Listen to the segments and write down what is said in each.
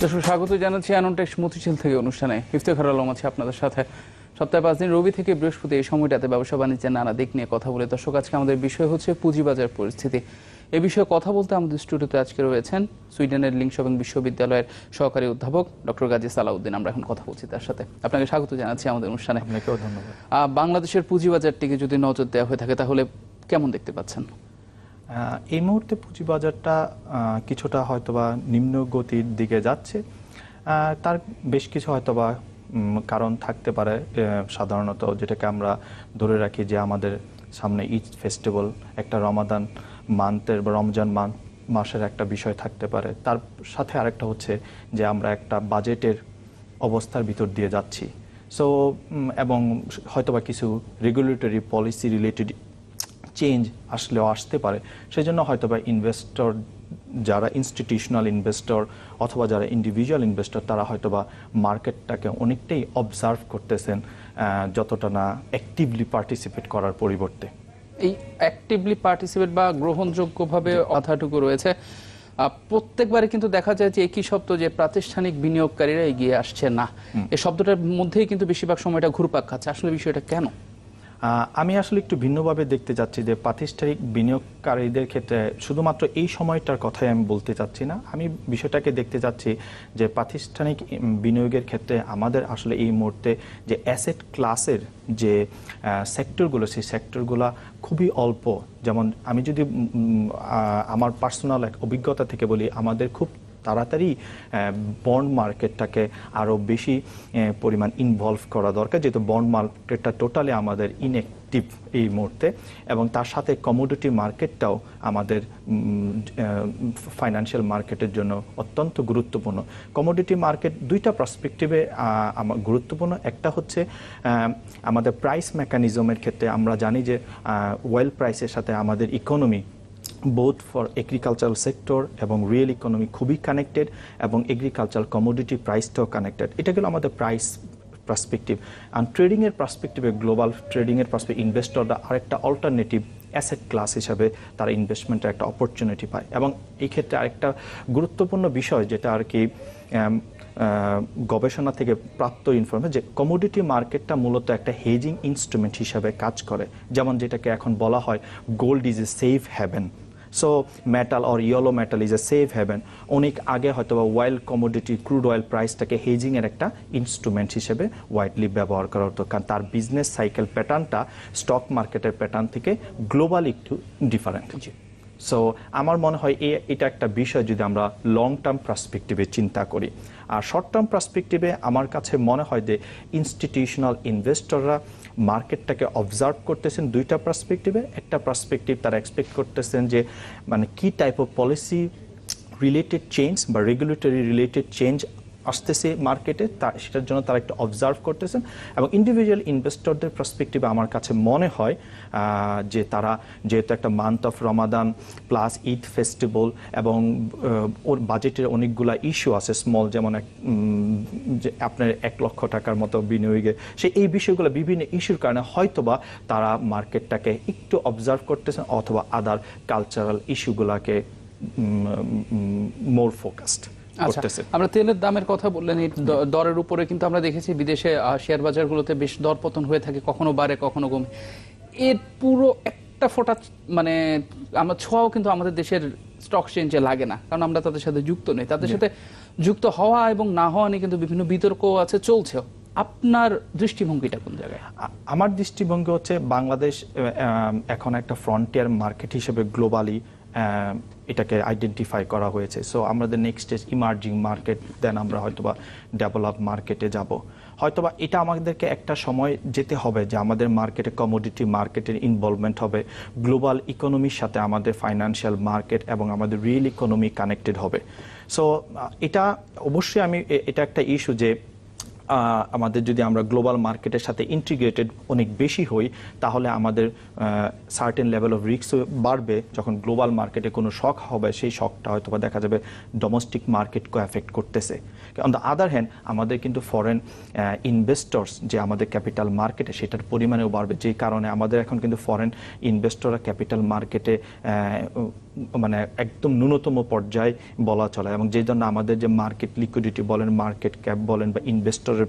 দর্শক স্বাগত জানাচ্ছি অ্যাননটেক্স মতিঝিল থেকে অনুষ্ঠানে। ইফতেখার আলম আছে আপনাদের সাথে। সপ্তাহে 5 দিন রবি থেকে বৃহস্পতি এই সময়টাতে ব্যবসা বাণিজ্যের নানা দিক নিয়ে কথা বলে। দর্শক আজকে আমাদের বিষয় হচ্ছে পুঁজিবাজার পরিস্থিতি। এই বিষয়ে কথা বলতে আমাদের স্টুডিওতে আজকে রয়েছেন সুইডেনের লিঙ্কশপিং বিশ্ববিদ্যালয়ের সহকারী অধ্যাপক ডক্টর গাজী সালাউদ্দিন। আমরা এখন কথা বলছি তার সাথে। আপনাকে স্বাগত জানাচ্ছি আমাদের অনুষ্ঠানে। আপনাকেও ধন্যবাদ। বাংলাদেশের পুঁজিবাজারটিকে যদি নজর দেওয়া হয়ে থাকে তাহলে কেমন দেখতে পাচ্ছেন? এই মুহূর্তে পুঁজিবাজারটা কিছুটা হয়তোবা নিম্ন গতির দিকে যাচ্ছে। তার বেশ কিছু হয়তোবা কারণ থাকতে পারে। সাধারণত যেটাকে আমরা ধরে রাখি যে আমাদের সামনে ঈদ ফেস্টিভ্যাল, একটা রমাদান মান্থের বা রমজান মাসের একটা বিষয় থাকতে পারে। তার সাথে আরেকটা হচ্ছে যে আমরা একটা বাজেটের অবস্থার ভিতর দিয়ে যাচ্ছি। সো এবং হয়তোবা কিছু রেগুলেটরি পলিসি রিলেটেড চেঞ্জ আসলেও আসতে পারে। সেই জন্য হয়তোবা ইনভেস্টর যারা ইনস্টিটিউশনাল ইনভেস্টর অথবা যারা ইন্ডিভিজুয়াল ইনভেস্টর তারা হয়তোবা মার্কেটটাকে অনেকটাই অবজার্ভ করতেছেন, যতটা না অ্যাক্টিভলি পার্টিসিপেট করার পরিবর্তে। এই অ্যাক্টিভলি পার্টিসিপেট বা গ্রহণযোগ্যভাবে কথাটুকু রয়েছে। প্রত্যেকবারে কিন্তু দেখা যায় যে একই শব্দ যে প্রাতিষ্ঠানিক বিনিয়োগকারীরা এগিয়ে আসছে না, এই শব্দটার মধ্যেই কিন্তু বেশিরভাগ সময়টা ঘুরপাক খাচ্ছে। আসলে বিষয়টা কেন? আমি আসলে একটু ভিন্নভাবে দেখতে চাচ্ছি যে প্রাতিষ্ঠানিক বিনিয়োগকারীদের ক্ষেত্রে শুধুমাত্র এই সময়টার কথাই আমি বলতে চাচ্ছি না। আমি বিষয়টাকে দেখতে চাচ্ছি যে প্রাতিষ্ঠানিক বিনিয়োগের ক্ষেত্রে আমাদের আসলে এই মুহূর্তে যে অ্যাসেট ক্লাসের যে সেক্টরগুলো, সেই সেক্টরগুলো খুবই অল্প। যেমন আমি যদি আমার পার্সোনাল এক অভিজ্ঞতা থেকে বলি, আমাদের খুব তাড়াতাড়ি বন্ড মার্কেটটাকে আরও বেশি পরিমাণ ইনভলভ করা দরকার, যেহেতু বন্ড মার্কেটটা টোটালি আমাদের ইনঅ্যাক্টিভ এই মুহূর্তে, এবং তার সাথে কমোডিটি মার্কেটটাও আমাদের ফাইন্যান্সিয়াল মার্কেটের জন্য অত্যন্ত গুরুত্বপূর্ণ। কমোডিটি মার্কেট দুইটা পার্সপেক্টিভে গুরুত্বপূর্ণ। একটা হচ্ছে আমাদের প্রাইস মেকানিজমের ক্ষেত্রে আমরা জানি যে ওয়েল প্রাইসের সাথে আমাদের economy both for agricultural sector এবং রিয়েল ইকোনমি খুবই কানেক্টেড, এবং এগ্রিকালচারাল কমোডিটি প্রাইসটাও কানেক্টেড। এটা গেল আমাদের প্রাইস পার্সপেক্টিভ। আর ট্রেডিংয়ের পার্সপেক্টিভে, গ্লোবাল ট্রেডিংয়ের পার্সপেক্টিভ ইনভেস্টররা আরেকটা অল্টারনেটিভ অ্যাসেট ক্লাস হিসাবে তারা ইনভেস্টমেন্টের একটা অপরচুনিটি পায়। এবং এই ক্ষেত্রে আরেকটা গুরুত্বপূর্ণ বিষয় যেটা আর কি গবেষণা থেকে প্রাপ্ত ইনফরমেশন, যে কমোডিটি মার্কেটটা মূলত একটা হেজিং ইনস্ট্রুমেন্ট হিসাবে কাজ করে। যেমন যেটাকে এখন বলা হয় gold is a safe haven. So metal or yellow metal is a safe haven. অনেক আগে হয়তো বা ওয়েল কমোডিটি ক্রুড অয়েল প্রাইসটাকে হেজিংয়ের একটা ইনস্ট্রুমেন্ট হিসেবে ওয়াইডলি ব্যবহার করা হতো, কারণ তার বিজনেস সাইকেল প্যাটার্নটা স্টক মার্কেটের প্যাটার্ন থেকে গ্লোবালি একটু ডিফারেন্ট। সো আমার মনে হয় এটা একটা বিষয় যদি আমরা লং টার্ম পার্সপেক্টিভে চিন্তা করি। আর শর্ট টার্ম পার্সপেক্টিভে আমার কাছে মনে হয় যে ইনস্টিটিউশনাল ইনভেস্টররা মার্কেটটাকে অবজার্ভ করতেছেন দুইটা পার্সপেক্টিভে। একটা পার্সপেক্টিভ তারা এক্সপেক্ট করতেছেন যে মানে কি type of policy related change বা রেগুলেটরি রিলেটেড চেঞ্জ আসতেছে মার্কেটে, সেটার জন্য তারা একটু অবজার্ভ করতেছেন। এবং ইন্ডিভিজুয়াল ইনভেস্টরদের পার্সপেক্টিভে আমার কাছে মনে হয় যে তারা যেহেতু একটা month of Ramadan plus Eid festival এবং ওর বাজেটের অনেকগুলা ইস্যু আছে স্মল, যেমন যে আপনার 1 লক্ষ টাকার মতো বিনিয়োগে, এই বিষয়গুলো বিভিন্ন ইস্যুর কারণে হয়তোবা তারা মার্কেটটাকে একটু অবজার্ভ করতেছেন, অথবা আদার কালচারাল ইস্যুগুলোকে মোর ফোকাসড। আমরা তেলের দামের কথা বললেন, এই দরের উপরে কিন্তু আমরা দেখেছি বিদেশে শেয়ার বাজারগুলোতে বেশ দরপতন হয়ে থাকে, কখনো বাড়ে কখনো কমে। এর পুরো একটা ফোঁটা মানে আমরা ছোঁয়াও কিন্তু আমাদের দেশের স্টক এক্সচেঞ্জে লাগে না, কারণ আমরা তাদের সাথে যুক্ত নেই। তাদের সাথে যুক্ত হওয়া এবং না হওয়া নিয়ে কিন্তু বিভিন্ন বিতর্ক আছে, চলছেও। আপনার দৃষ্টিভঙ্গিটা কোন জায়গায়? আমার দৃষ্টিভঙ্গি হচ্ছে বাংলাদেশ এখন একটা ফ্রন্টিয়ার মার্কেট হিসেবে গ্লোবালি এটাকে আইডেন্টিফাই করা হয়েছে। সো আমাদের নেক্সট স্টেজ ইমার্জিং মার্কেট, দেন আমরা হয়তোবা ডেভেলপ মার্কেটে যাব। হয়তোবা এটা আমাদেরকে একটা সময় যেতে হবে যে আমাদের মার্কেটে কমোডিটি মার্কেটের ইনভলভমেন্ট হবে, গ্লোবাল ইকোনমির সাথে আমাদের ফাইন্যান্সিয়াল মার্কেট এবং আমাদের রিয়েল ইকোনমি কানেক্টেড হবে। সো এটা অবশ্যই এটা একটা ইস্যু যে আমাদের যদি আমরা গ্লোবাল মার্কেটের সাথে ইন্টিগ্রেটেড অনেক বেশি হই, তাহলে আমাদের সার্টেন লেভেল অফ রিস্কও বাড়বে। যখন গ্লোবাল মার্কেটে কোনো শক হবে, সেই শকটা হয়তো বা দেখা যাবে ডোমেস্টিক মার্কেটকে এফেক্ট করতেছে। অন দ্য আদার হ্যান্ড আমাদের কিন্তু ফরেন ইনভেস্টর্স যে আমাদের ক্যাপিটাল মার্কেটে, সেটার পরিমাণেও বাড়বে, যেই কারণে আমাদের এখন কিন্তু ফরেন ইনভেস্টররা ক্যাপিটাল মার্কেটে মানে একদম ন্যূনতম পর্যায়ে বলা চলে, এবং যে জন্য আমাদের যে মার্কেট লিকুইডিটি বলেন, মার্কেট ক্যাপ বলেন, বা ইনভেস্টরের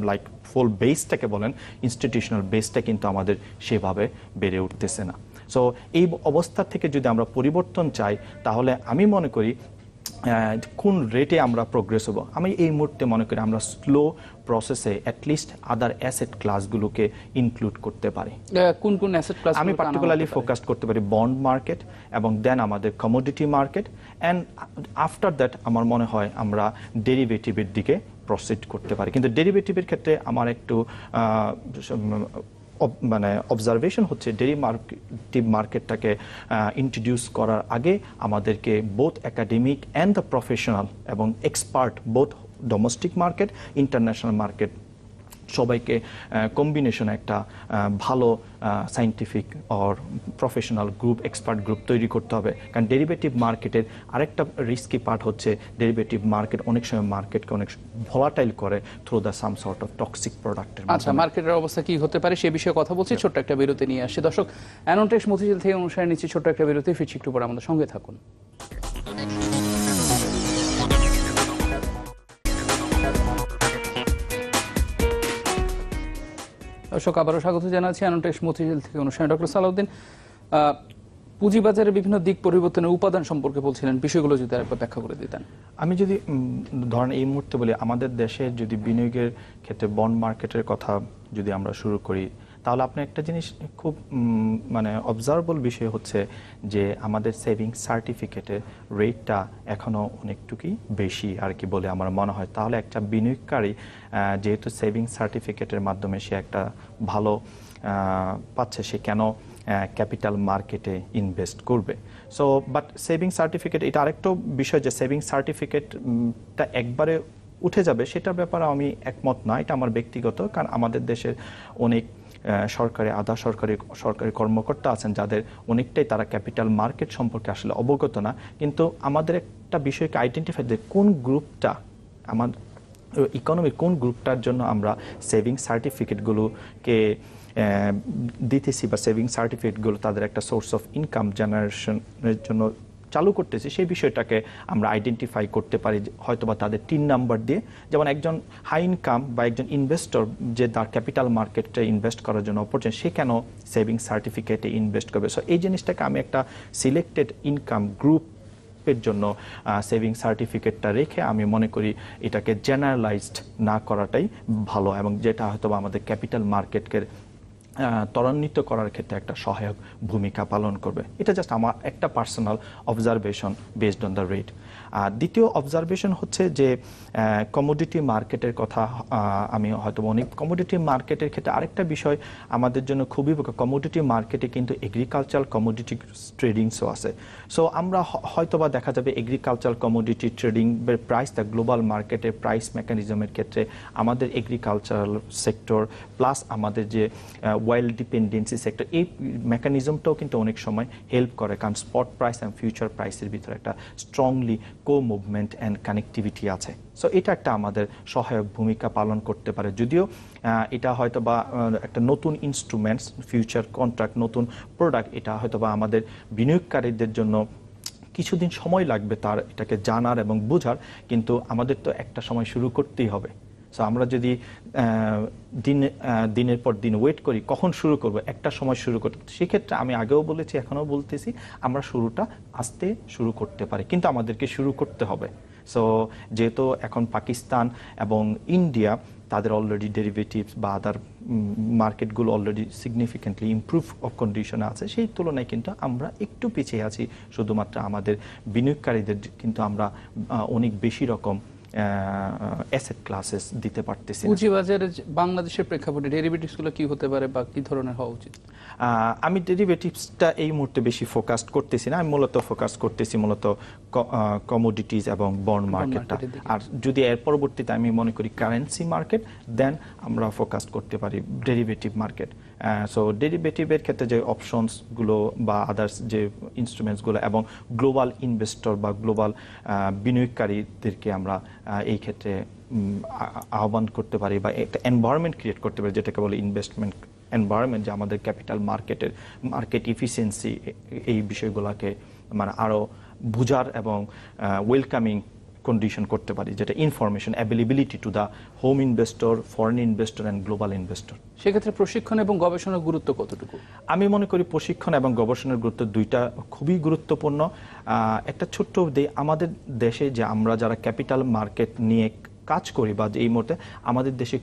লাইক ফুল বেসটাকে বলেন, ইনস্টিটিউশনাল বেসটা কিন্তু আমাদের সেভাবে বেড়ে উঠতেছে না। সো এই অবস্থা থেকে যদি আমরা পরিবর্তন চাই, তাহলে আমি মনে করি কোন রেটে আমরা প্রোগ্রেস হব, আমি এই মুহূর্তে মনে করি আমরা স্লো প্রসেসে অ্যাটলিস্ট আদার অ্যাসেট ক্লাসগুলোকে ইনক্লুড করতে পারি। কোন কোন অ্যাসেট ক্লাস? আমি পার্টিকুলারলি ফোকাস করতে পারি বন্ড মার্কেট এবং দেন আমাদের commodity market, and after that আমার মনে হয় আমরা ডেরিভেটিভের দিকে প্রসিড করতে পারি। কিন্তু ডেরিভেটিভের ক্ষেত্রে আমার একটু মানে অবজারভেশন হচ্ছে, ডেরিভেটিভ মার্কেটটাকে ইন্ট্রোডিউস করার আগে আমাদেরকে both academic and the professional এবং expert, both domestic market, international market, সবাইকে কম্বিনেশনে একটা ভালো scientific or professional group, expert group তৈরি করতে হবে। কারণ ডেরিভেটিভ মার্কেটের আরেকটা রিস্কি পার্ট হচ্ছে, ডেরিভেটিভ মার্কেট অনেক সময় মার্কেটকে অনেক ভোলাটাইল করে through the some sort of toxic প্রোডাক্টের। আচ্ছা, মার্কেটের অবস্থা কি হতে পারে সে বিষয়ে কথা বলছি, ছোট্ট একটা বিরতি নিয়ে আসছি। দর্শক, অ্যানোনটেক্স মতিঝিল থেকে অনুষ্ঠানে নিচ্ছি ছোট্ট একটা বিরতি, ফিরছি একটু পরে, আমাদের সঙ্গে থাকুন। দর্শক, আবারও স্বাগত জানাচ্ছি অ্যানোনটেক্স মতিঝিল থেকে অনুষ্ঠানে। ডক্টর সালাউদ্দিন, পুঁজিবাজারের বিভিন্ন দিক পরিবর্তনের উপাদান সম্পর্কে বলছিলেন, বিষয়গুলো যদি আরেকবার ব্যাখ্যা করে দিতেন। আমি যদি ধরেন এই মুহূর্তে বলি, আমাদের দেশে যদি বিনিয়োগের ক্ষেত্রে বন্ড মার্কেটের কথা যদি আমরা শুরু করি, তাহলে আপনি একটা জিনিস খুব মানে অবজারভেবল বিষয় হচ্ছে যে আমাদের সেভিংস সার্টিফিকেটের রেটটা এখনও অনেকটুকুই বেশি আর কি বলে আমার মনে হয়। তাহলে একটা বিনিয়োগকারী যেহেতু সেভিংস সার্টিফিকেটের মাধ্যমে সে একটা ভালো পাচ্ছে, সে কেন ক্যাপিটাল মার্কেটে ইনভেস্ট করবে? সো বাট সেভিং সার্টিফিকেট, এটা আরেকটা বিষয় যে সেভিং সার্টিফিকেটটা একবারে উঠে যাবে সেটার ব্যাপারে আমি একমত না, এটা আমার ব্যক্তিগত। কারণ আমাদের দেশের অনেক সরকারি, আধা সরকারি কর্মকর্তা আছেন যাদের অনেকটাই তারা ক্যাপিটাল মার্কেট সম্পর্কে আসলে অবগত না। কিন্তু আমাদের একটা বিষয়কে আইডেন্টিফাই, যে কোন গ্রুপটা, আমার ইকোনমির কোন গ্রুপটার জন্য আমরা সেভিং সার্টিফিকেটগুলোকে দিতেছি, বা সেভিং সার্টিফিকেটগুলো তাদের একটা সোর্স অফ ইনকাম জেনারেশনের জন্য চালু করতেছি, সেই বিষয়টাকে আমরা আইডেন্টিফাই করতে পারি হয়তোবা তাদের 3 নাম্বার দিয়ে। যেমন একজন হাই ইনকাম বা একজন ইনভেস্টর যে তার ক্যাপিটাল মার্কেটে ইনভেস্ট করার জন্য অপরচুনিটি, সে কেন সেভিং সার্টিফিকেটে ইনভেস্ট করবে? সো এই জিনিসটাকে আমি একটা সিলেক্টেড ইনকাম গ্রুপের জন্য সেভিং সার্টিফিকেটটা রেখে আমি মনে করি এটাকে জেনারেলাইজড না করাটাই ভালো, এবং যেটা হয়তোবা আমাদের ক্যাপিটাল মার্কেটকে ত্বরান্বিত করার ক্ষেত্রে একটা সহায়ক ভূমিকা পালন করবে। এটা জাস্ট আমার একটা personal observation based on the rate. আর দ্বিতীয় অবজারভেশন হচ্ছে যে কমোডিটি মার্কেটের কথা আমি হয়তো অনেক, কমোডিটি মার্কেটের ক্ষেত্রে আরেকটা বিষয় আমাদের জন্য খুবই, কমোডিটি মার্কেটে কিন্তু এগ্রিকালচারাল কমোডিটি ট্রেডিংসও আছে। সো আমরা হয়তোবা দেখা যাবে এগ্রিকালচারাল কমোডিটি ট্রেডিংয়ের প্রাইস, দ্য গ্লোবাল মার্কেটের প্রাইস মেকানিজমের ক্ষেত্রে আমাদের এগ্রিকালচারাল সেক্টর প্লাস আমাদের যে ওয়াইল্ড ডিপেন্ডেন্সি সেক্টর, এই মেকানিজমটাও কিন্তু অনেক সময় হেল্প করে, কারণ স্পট প্রাইস অ্যান্ড ফিউচার প্রাইসের ভিতরে একটা স্ট্রংলি কো-মুভমেন্ট অ্যান্ড কানেক্টিভিটি আছে। সো এটা একটা আমাদের সহায়ক ভূমিকা পালন করতে পারে, যদিও এটা হয়তো বা একটা নতুন ইনস্ট্রুমেন্টস, ফিউচার কন্ট্রাক্ট, নতুন প্রোডাক্ট, এটা হয়তো বা আমাদের বিনিয়োগকারীদের জন্য কিছুদিন সময় লাগবে তার এটাকে জানার এবং বোঝার, কিন্তু আমাদের তো একটা সময় শুরু করতেই হবে। সো আমরা যদি দিনের পর দিন ওয়েট করি কখন শুরু করব, একটা সময় শুরু করতে, সেক্ষেত্রে আমি আগেও বলেছি এখনও বলতেছি, আমরা শুরুটা আস্তে শুরু করতে পারি, কিন্তু আমাদেরকে শুরু করতে হবে। সো যেহেতু এখন পাকিস্তান এবং ইন্ডিয়া তাদের অলরেডি ডেরিভেটিভস বা আদার মার্কেটগুলো অলরেডি সিগনিফিকেন্টলি ইমপ্রুভ অফ কন্ডিশনে আছে, সেই তুলনায় কিন্তু আমরা একটু পিছিয়ে আছি। শুধুমাত্র আমাদের বিনিয়োগকারীদের কিন্তু আমরা অনেক বেশি রকম অ্যাসেট ক্লাসেস দিতে পারতেছি। পুঁজিবাজারে বাংলাদেশের প্রেক্ষাপটে ডেরিভেটিভসগুলো কি হতে পারে বা কি ধরনের হওয়া উচিত? আমি ডেরিভেটিভসটা এই মুহূর্তে বেশি ফোকাস করতেছি না, আমি মূলত ফোকাস করতেছি মূলত কমোডিটিজ এবং বন্ড মার্কেটটা। আর যদি এর পরবর্তীতে আমি মনে করি কারেন্সি মার্কেট, দেন আমরা ফোকাস করতে পারি ডেরিভেটিভ মার্কেট। সো ডেরিভেটিভের ক্ষেত্রে যে অপশনসগুলো বা আদার্স যে ইনস্ট্রুমেন্টসগুলো এবং গ্লোবাল ইনভেস্টর বা গ্লোবাল বিনিয়োগকারীদেরকে আমরা এই ক্ষেত্রে আহ্বান করতে পারি, বা একটা এনভায়রনমেন্ট ক্রিয়েট করতে পারি যেটাকে বলে ইনভেস্টমেন্ট এনভায়রনমেন্ট, যে আমাদের ক্যাপিটাল মার্কেটের মার্কেট ইফিসিয়েন্সি এই বিষয়গুলোকে মানে আরো বুঝার এবং ওয়েলকামিং কন্ডিশন করতে পারি, যেটা information availability to the home investor, foreign investor and global investor. সেক্ষেত্রে প্রশিক্ষণ এবং গবেষণার গুরুত্ব কতটুকু? আমি মনে করি প্রশিক্ষণ এবং গবেষণার গুরুত্ব দুইটা খুবই গুরুত্বপূর্ণ। একটা ছোট্ট আমাদের দেশে যে আমরা যারা ক্যাপিটাল মার্কেট নিয়ে কাজ করি বা এই মুহূর্তে আমাদের দেশে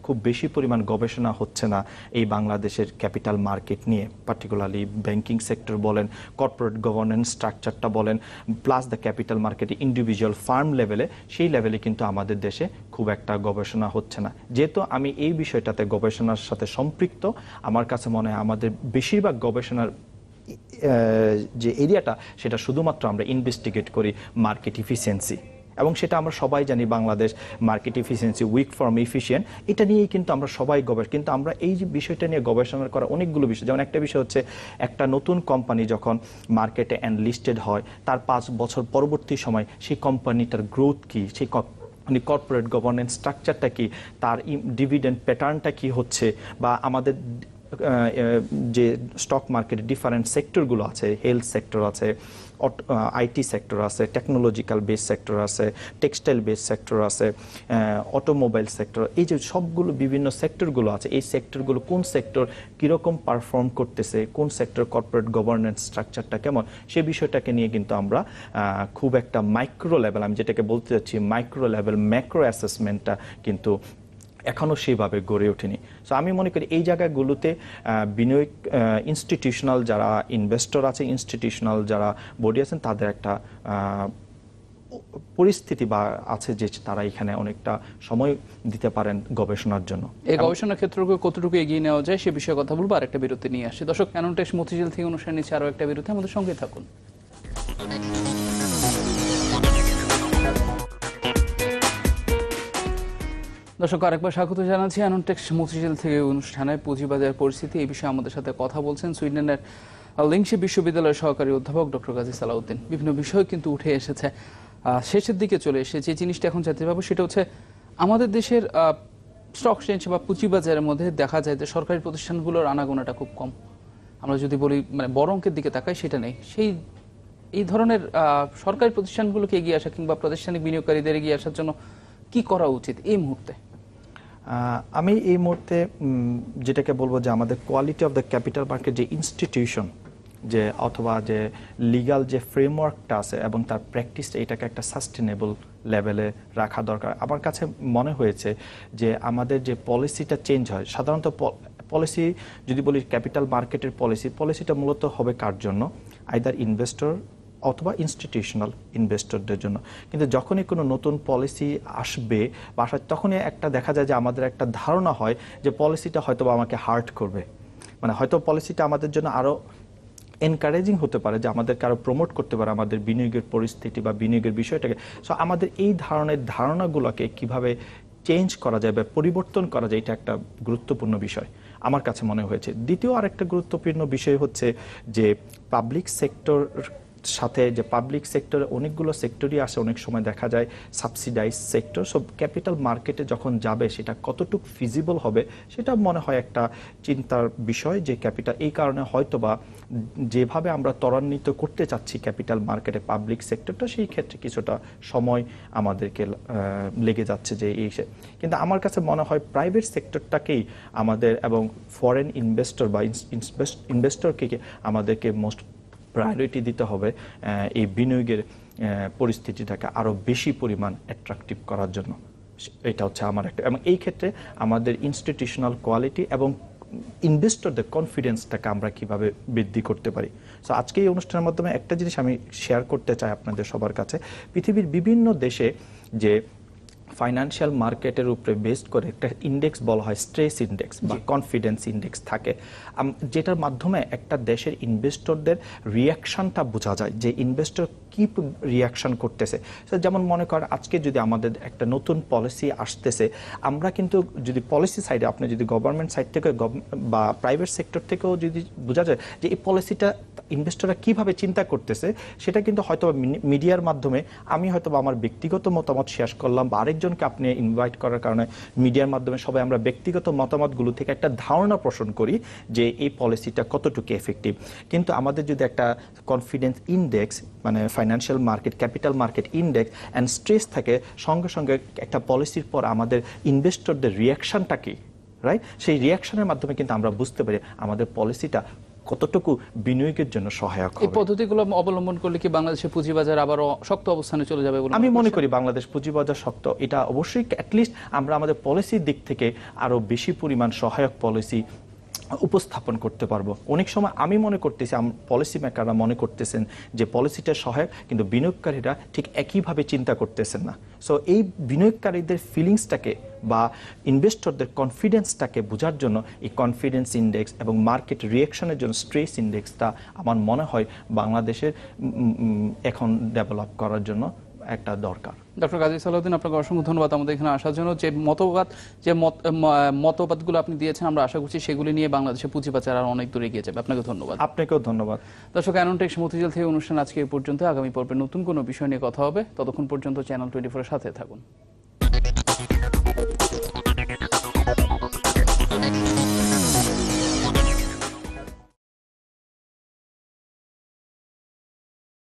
খুব বেশি পরিমাণ গবেষণা হচ্ছে না এই বাংলাদেশের ক্যাপিটাল মার্কেট নিয়ে, পার্টিকুলারলি ব্যাংকিং সেক্টর বলেন, কর্পোরেট গভর্নেন্স স্ট্রাকচারটা বলেন, plus the capital market individual farm লেভেলে, সেই লেভেলে কিন্তু আমাদের দেশে খুব একটা গবেষণা হচ্ছে না। যেহেতু আমি এই বিষয়টাতে গবেষণার সাথে সম্পৃক্ত, আমার কাছে মনে হয় আমাদের বেশিরভাগ গবেষণার যে এরিয়াটা সেটা শুধুমাত্র আমরা ইনভেস্টিগেট করি মার্কেট ইফিসিয়েন্সি, এবং সেটা আমরা সবাই জানি Bangladesh market efficiency weak from efficient, এটা নিয়েই কিন্তু আমরা সবাই কিন্তু আমরা এই যে বিষয়টা নিয়ে গবেষণা করা অনেকগুলো বিষয়। যেমন একটা বিষয় হচ্ছে একটা নতুন কোম্পানি যখন মার্কেটে লিস্টেড হয়, তার 5 বছর পরবর্তী সময় সেই কোম্পানিটার গ্রোথ কি, সেই কর্পোরেট গভর্নেন্স স্ট্রাকচারটা কি, তার ডিভিডেন্ড প্যাটার্নটা কি হচ্ছে, বা আমাদের যে স্টক মার্কেট ডিফারেন্ট সেক্টরগুলো আছে, হেলথ সেক্টর আছে, আইটি সেক্টর আছে, টেকনোলজিক্যাল বেস সেক্টর আছে, টেক্সটাইল বেস সেক্টর আছে, অটোমোবাইল সেক্টর, এই যে সবগুলো বিভিন্ন সেক্টরগুলো আছে, এই সেক্টরগুলো কোন সেক্টর কীরকম পারফর্ম করতেছে, কোন সেক্টর কর্পোরেট গভর্নেন্স স্ট্রাকচারটা কেমন, সে বিষয়টাকে নিয়ে কিন্তু আমরা খুব একটা মাইক্রো লেভেল, আমি যেটাকে বলতে চাচ্ছি মাইক্রো লেভেল ম্যাক্রো অ্যাসেসমেন্টটা কিন্তু এখনও সেইভাবে গড়ে ওঠেনি। সো আমি মনে করি এই জায়গাগুলোতে বিনিয়োগ ইনস্টিটিউশনাল যারা ইনভেস্টর আছে, ইনস্টিটিউশনাল যারা বডি আছেন, তাদের একটা পরিস্থিতি বা আছে যে তারা এখানে অনেকটা সময় দিতে পারেন গবেষণার জন্য। এই গবেষণার ক্ষেত্রকে কতটুকু এগিয়ে নেওয়া যায় সে বিষয়ে কথা বলবো, আর একটা বিরতি নিয়ে আসি। দর্শক, অ্যানোনটেক্স মতিঝিল থেকে অনুষ্ঠান নিচ্ছে আরও একটা বিরতি, আমাদের সঙ্গে থাকুন। দর্শক, আরেকবার স্বাগত জানাচ্ছি অ্যানোনটেক্স মতিঝিল থেকে অনুষ্ঠানে। পুঁজিবাজার পরিস্থিতি এই বিষয়ে আমাদের সাথে কথা বলছেন সুইডেনের লিংশে বিশ্ববিদ্যালয়ের সহকারী অধ্যাপক ডক্টর কাজী সালাউদ্দিন। বিভিন্ন বিষয় কিন্তু উঠে এসেছে, শেষের দিকে চলে এসেছে। যে জিনিসটা এখন জানতে পারবো সেটা হচ্ছে আমাদের দেশের স্টক এক্সচেঞ্জ বা পুঁজিবাজারের মধ্যে দেখা যায় যে সরকারি প্রতিষ্ঠানগুলোর আনাগোনাটা খুব কম। আমরা যদি বলি মানে বড় অঙ্কের দিকে তাকাই, সেটা নেই। এই ধরনের সরকারি প্রতিষ্ঠানগুলোকে এগিয়ে আসা কিংবা প্রাতিষ্ঠানিক বিনিয়োগকারীদের এগিয়ে আসার জন্য কি করা উচিত এই মুহূর্তে? আমি এই মুহূর্তে যেটাকে বলবো যে আমাদের quality of the capital market যে ইনস্টিটিউশন, যে অথবা যে লিগাল যে ফ্রেমওয়ার্কটা আছে এবং তার প্র্যাকটিসটা, এটাকে একটা সাস্টেনেবল লেভেলে রাখা দরকার। আমার কাছে মনে হয়েছে যে আমাদের যে পলিসিটা চেঞ্জ হয়, সাধারণত পলিসি যদি বলি ক্যাপিটাল মার্কেটের পলিসিটা মূলত হবে কার জন্য? আইদার ইনভেস্টর অথবা ইনস্টিটিউশনাল ইনভেস্টরদের জন্য। কিন্তু যখনই কোনো নতুন পলিসি আসবে বা তখনই একটা দেখা যায় যে আমাদের একটা ধারণা হয় যে পলিসিটা হয়তো আমাকে হার্ট করবে, মানে হয়তো পলিসিটা আমাদের জন্য আরও এনকারেজিং হতে পারে, যে আমাদেরকে আরও প্রমোট করতে পারে আমাদের বিনিয়োগের পরিস্থিতি বা বিনিয়োগের বিষয়টাকে। সো আমাদের এই ধরনের ধারণাগুলোকে কিভাবে চেঞ্জ করা যায় বা পরিবর্তন করা যায়, এটা একটা গুরুত্বপূর্ণ বিষয় আমার কাছে মনে হয়েছে। দ্বিতীয় আরেকটা গুরুত্বপূর্ণ বিষয় হচ্ছে যে পাবলিক সেক্টর সাথে, যে পাবলিক সেক্টরে অনেকগুলো সেক্টরই আসে, অনেক সময় দেখা যায় সাবসিডাইজ সেক্টর। সব ক্যাপিটাল মার্কেটে যখন যাবে সেটা কতটুকু ফিজিবল হবে সেটা মনে হয় একটা চিন্তার বিষয়। যে ক্যাপিটাল এই কারণে হয়তোবা যেভাবে আমরা ত্বরান্বিত করতে চাচ্ছি ক্যাপিটাল মার্কেটে পাবলিক সেক্টরটা, সেই ক্ষেত্রে কিছুটা সময় আমাদেরকে লেগে যাচ্ছে যে এই। কিন্তু আমার কাছে মনে হয় প্রাইভেট সেক্টরটাকেই আমাদের এবং ফরেন ইনভেস্টর বা ইনভেস্টরকে আমাদেরকে মোস্ট প্রায়োরিটি দিতে হবে এই বিনিয়োগের পরিস্থিতিটাকে আরও বেশি পরিমাণ অ্যাট্রাকটিভ করার জন্য। এটা হচ্ছে আমার একটা, এবং এই ক্ষেত্রে আমাদের ইনস্টিটিউশনাল কোয়ালিটি এবং ইনভেস্টরদের কনফিডেন্সটাকে আমরা কিভাবে বৃদ্ধি করতে পারি। সো আজকে এই অনুষ্ঠানের মাধ্যমে একটা জিনিস আমি শেয়ার করতে চাই আপনাদের সবার কাছে। পৃথিবীর বিভিন্ন দেশে যে ফাইন্যান্সিয়াল মার্কেটের উপরে বেসড করে একটা ইন্ডেক্স বলা হয় স্ট্রেস ইন্ডেক্স বা কনফিডেন্স ইন্ডেক্স থাকে, যেটার মাধ্যমে একটা দেশের ইনভেস্টরদের রিয়াকশনটা বোঝা যায় যে ইনভেস্টর কি রিয়াকশন করতেছে। যেমন মনে করেন আজকে যদি আমাদের একটা নতুন পলিসি আসতেছে, আমরা কিন্তু যদি পলিসি সাইডে, আপনি যদি গভর্নমেন্ট সাইড থেকে বা প্রাইভেট সেক্টর থেকেও যদি বোঝা যায় যে এই পলিসিটা ইনভেস্টররা কিভাবে চিন্তা করতেছে, সেটা কিন্তু হয়তো মিডিয়ার মাধ্যমে আমি হয়তো আমার ব্যক্তিগত মতামত শেয়ার করলাম বা আরেকজন একজনকে আপনি ইনভাইট করার কারণে মিডিয়ার মাধ্যমে সবাই আমরা ব্যক্তিগত মতামতগুলো থেকে একটা ধারণা পোষণ করি যে এই পলিসিটা কতটুকু এফেক্টিভ। কিন্তু আমাদের যদি একটা কনফিডেন্স ইন্ডেক্স মানে financial market, capital market index and stress থাকে, সঙ্গে সঙ্গে একটা পলিসির পর আমাদের ইনভেস্টরদের রিয়াকশনটা কি, রাইট? সেই রিয়াকশনের মাধ্যমে কিন্তু আমরা বুঝতে পারি আমাদের পলিসিটা কতটুকু বিনিয়োগের জন্য সহায়ক এই হবে। পদ্ধতিগুলো অবলম্বন করলে কি বাংলাদেশের পুঁজিবাজার আবারও শক্ত অবস্থানে চলে যাবে বলে আমি মনে করি বাংলাদেশ পুঁজিবাজার শক্ত, এটা অবশ্যই অ্যাটলিস্ট আমরা আমাদের পলিসির দিক থেকে আরো বেশি পরিমাণ সহায়ক পলিসি উপস্থাপন করতে পারবো। অনেক সময় আমি মনে করতেছি, পলিসি মেকাররা মনে করতেছেন যে পলিসিটা সহায়ক, কিন্তু বিনিয়োগকারীরা ঠিক একইভাবে চিন্তা করতেছেন না। সো এই বিনিয়োগকারীদের ফিলিংসটাকে বা ইনভেস্টরদের কনফিডেন্সটাকে বোঝার জন্য এই কনফিডেন্স ইন্ডেক্স এবং মার্কেট রিয়াকশনের জন্য স্ট্রেস ইন্ডেক্সটা আমার মনে হয় বাংলাদেশের এখন ডেভেলপ করার জন্য একটা দরকার। ডক্টর কাজী সালাউদ্দিন, আপনাকে অসংখ্য ধন্যবাদ আমাদের এখানে আসার জন্য। যে মতবাদগুলো আপনি দিয়েছেন, আমরা আশা করছি সেগুলি নিয়ে বাংলাদেশের পুঁজিবাজার আর অনেক দূরে এগিয়ে যাবে। আপনাকে ধন্যবাদ। আপনাকেও ধন্যবাদ। দর্শক, অ্যানোনটেক্স মতিঝিল থেকে অনুষ্ঠান আজকে এই পর্যন্ত। আগামী পর্বে নতুন কোনো বিষয় নিয়ে কথা হবে। ততক্ষণ পর্যন্ত চ্যানেল 24 এর সাথে থাকুন।